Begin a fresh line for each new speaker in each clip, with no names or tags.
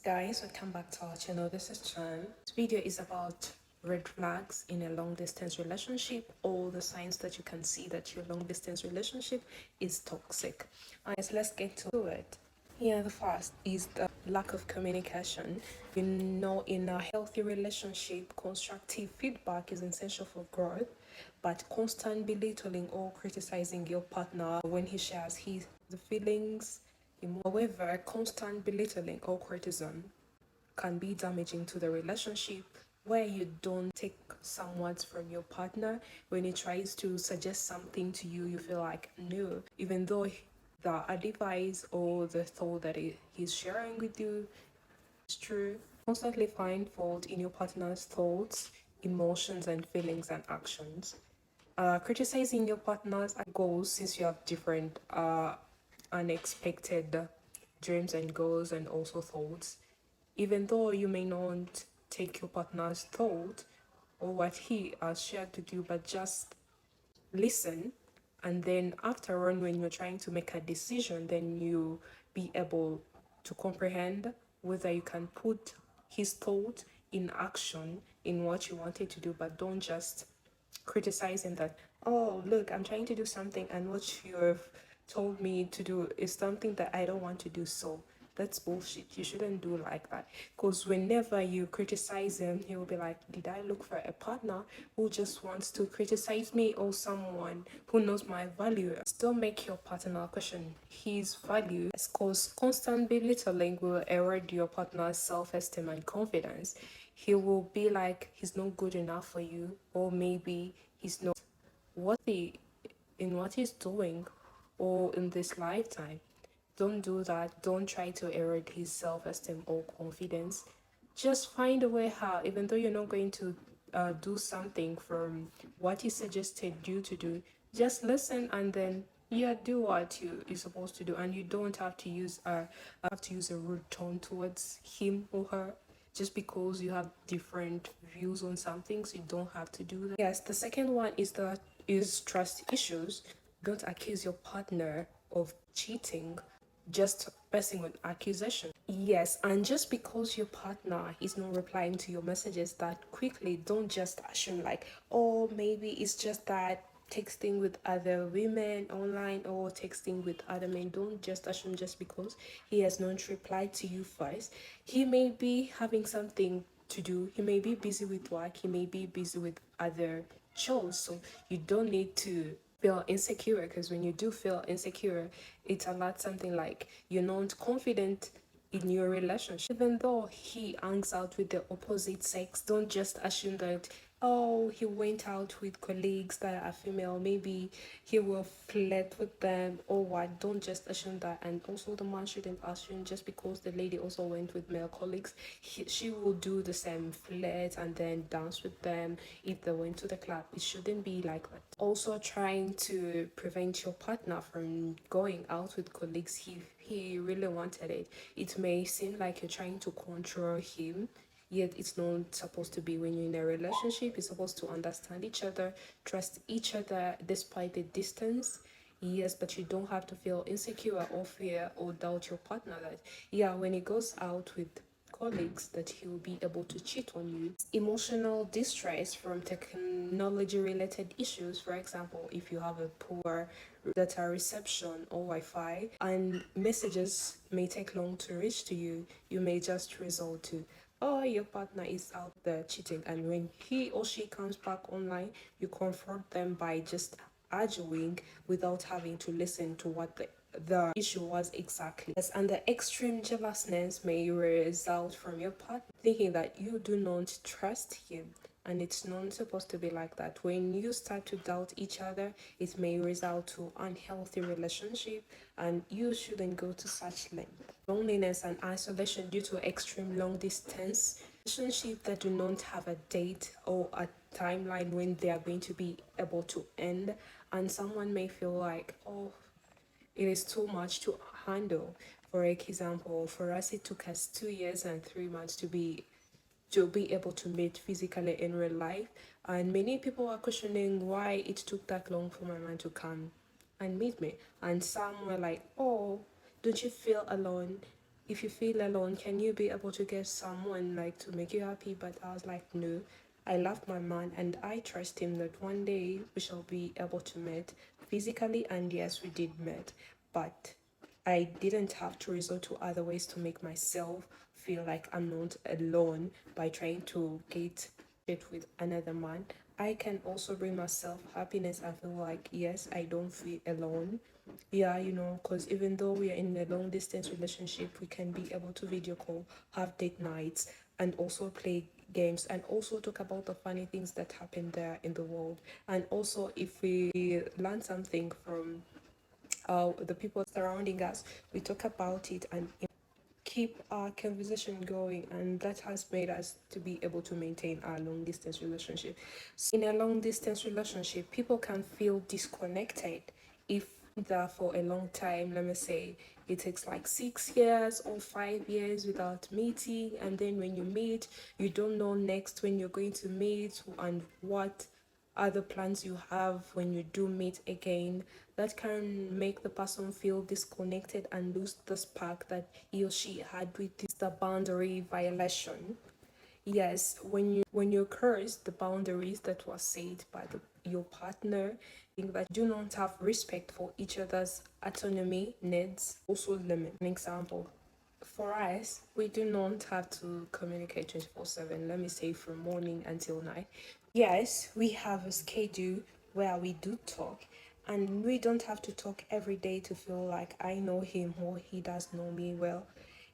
Guys, welcome back to our channel. This is Chan. This video is about red flags in a long distance relationship, all the signs that you can see that your long distance relationship is toxic. Guys, let's get to it. Yeah, the first is the lack of communication. In a healthy relationship, constructive feedback is essential for growth, but constant belittling or criticizing your partner when he shares the feelings. However, constant belittling or criticism can be damaging to the relationship, where you don't take some words from your partner when he tries to suggest something to you. You feel like no, even though the advice or the thought that he's sharing with you is true. Constantly find fault in your partner's thoughts, emotions, and feelings and actions. Criticizing your partner's goals, since you have different unexpected dreams and goals and also thoughts. Even though you may not take your partner's thought or what he has shared with you, but just listen. And then after on, when you're trying to make a decision, then you be able to comprehend whether you can put his thought in action in what you wanted to do, but don't just criticize him that, oh, look, I'm trying to do something and what you've told me to do is something that I don't want to do. So that's bullshit. You shouldn't do like that. Because whenever you criticize him, he will be like, did I look for a partner who just wants to criticize me, or someone who knows my value? Still make your partner question his value, because constant belittling will erode your partner's self-esteem and confidence. He will be like he's not good enough for you, or maybe he's not worthy in what he's doing or in this lifetime. Don't do that. Don't try to erode his self-esteem or confidence. Just find a way how, even though you're not going to do something from what he suggested you to do, just listen and then do what you're supposed to do. And you don't have to use a rude tone towards him or her just because you have different views on some things. You don't have to do that. Yes, the second one is trust issues. Don't accuse your partner of cheating just pressing with accusation. Yes, and just because your partner is not replying to your messages that quickly, don't just assume like, oh, maybe it's just that texting with other women online or texting with other men. Don't just assume just because he has not replied to you first. He may be having something to do. He may be busy with work. He may be busy with other chores. So you don't need to feel insecure, because when you do feel insecure, it's a lot something like you're not confident in your relationship. Even though he hangs out with the opposite sex, don't just assume that, oh, he went out with colleagues that are female, maybe he will flirt with them or what. Don't just assume that. And also the man shouldn't assume just because the lady also went with male colleagues, she will do the same, flirt and then dance with them if they went to the club. It shouldn't be like that. Also trying to prevent your partner from going out with colleagues he really wanted it. It may seem like you're trying to control him, yet it's not supposed to be. When you're in a relationship, you're supposed to understand each other, trust each other despite the distance. Yes, but you don't have to feel insecure or fear or doubt your partner that, yeah, when he goes out with colleagues, that he will be able to cheat on you. Emotional distress from technology related issues. For example, if you have a poor data reception or Wi-Fi and messages may take long to reach to you, you may just resort to, oh, your partner is out there cheating, and when he or she comes back online, you confront them by just arguing without having to listen to what the issue was exactly. Yes, and the extreme jealousness may result from your partner thinking that you do not trust him, and it's not supposed to be like that. When you start to doubt each other, it may result to unhealthy relationship, and you shouldn't go to such length. Loneliness and isolation due to extreme long distance relationship that do not have a date or a timeline when they are going to be able to end, and someone may feel like, oh, it is too much to handle. For example, for us it took us 2 years and 3 months to be able to meet physically in real life, and many people are questioning why it took that long for my man to come and meet me. And some were like, oh, don't you feel alone? if you feel alone, can you be able to get someone like to make you happy? But I was like, no, I love my man and I trust him that one day we shall be able to meet physically. And yes, we did meet, but I didn't have to resort to other ways to make myself feel like I'm not alone by trying to get it with another man. I can also bring myself happiness. I feel like, yes, I don't feel alone. Yeah, because even though we are in a long distance relationship, we can be able to video call, have date nights, and also play games, and also talk about the funny things that happen there in the world. And also, if we learn something from the people surrounding us, we talk about it and keep our conversation going, and that has made us to be able to maintain our long distance relationship. So in a long distance relationship, people can feel disconnected if they're for a long time. Let me say it takes like 6 years or 5 years without meeting, and then when you meet, you don't know next when you're going to meet and what other plans you have when you do meet again. That can make the person feel disconnected and lose the spark that he or she had with this the boundary violation. Yes, when you curse the boundaries that was set by your partner, think that do not have respect for each other's autonomy, needs, also limit. An example, for us, we do not have to communicate 24/7, let me say from morning until night. Yes, we have a schedule where we do talk, and we don't have to talk every day to feel like I know him or he does know me well.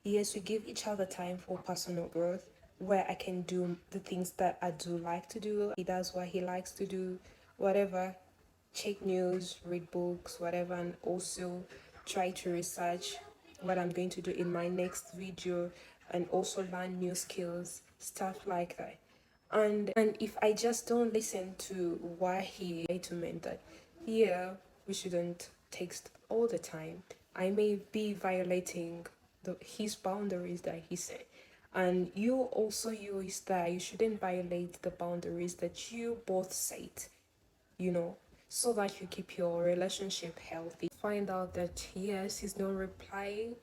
Yes, we give each other time for personal growth where I can do the things that I do like to do. He does what he likes to do, whatever, check news, read books, whatever, and also try to research what I'm going to do in my next video, and also learn new skills, stuff like that. And if I just don't listen to why he to mean that, yeah, we shouldn't text all the time, I may be violating his boundaries that he said. And you also, you is that you shouldn't violate the boundaries that you both set, you know, so that you keep your relationship healthy. Find out that yes, he's not replying,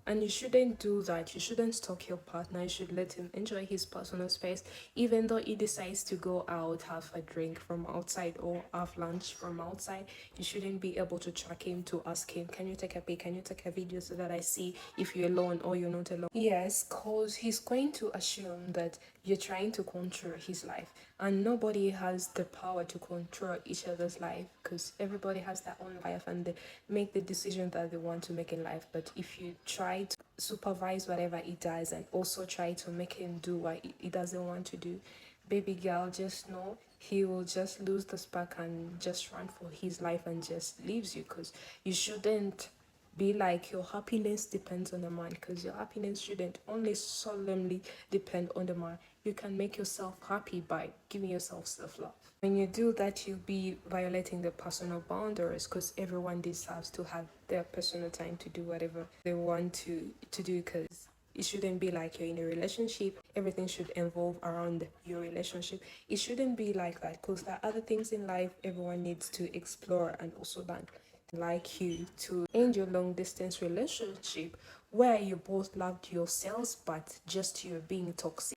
and you shouldn't do that. You shouldn't stalk your partner. You should let him enjoy his personal space. Even though he decides to go out, have a drink from outside or have lunch from outside, you shouldn't be able to track him to ask him, can you take a pic? Can you take a video so that I see if you're alone or you're not alone? Yes, because he's going to assume that you're trying to control his life. And nobody has the power to control each other's life, because everybody has their own life and they make the decision that they want to make in life. But if you try to supervise whatever he does and also try to make him do what he doesn't want to do, baby girl, just know he will just lose the spark and just run for his life and just leaves you. Because you shouldn't be like your happiness depends on the man, because your happiness shouldn't only solemnly depend on the man. You can make yourself happy by giving yourself self-love. When you do that, you'll be violating the personal boundaries, because everyone deserves to have their personal time to do whatever they want to do, because it shouldn't be like you're in a relationship, everything should evolve around your relationship. It shouldn't be like that, because there are other things in life everyone needs to explore and also learn. Like you to end your long distance relationship where you both loved yourselves but just you're being toxic.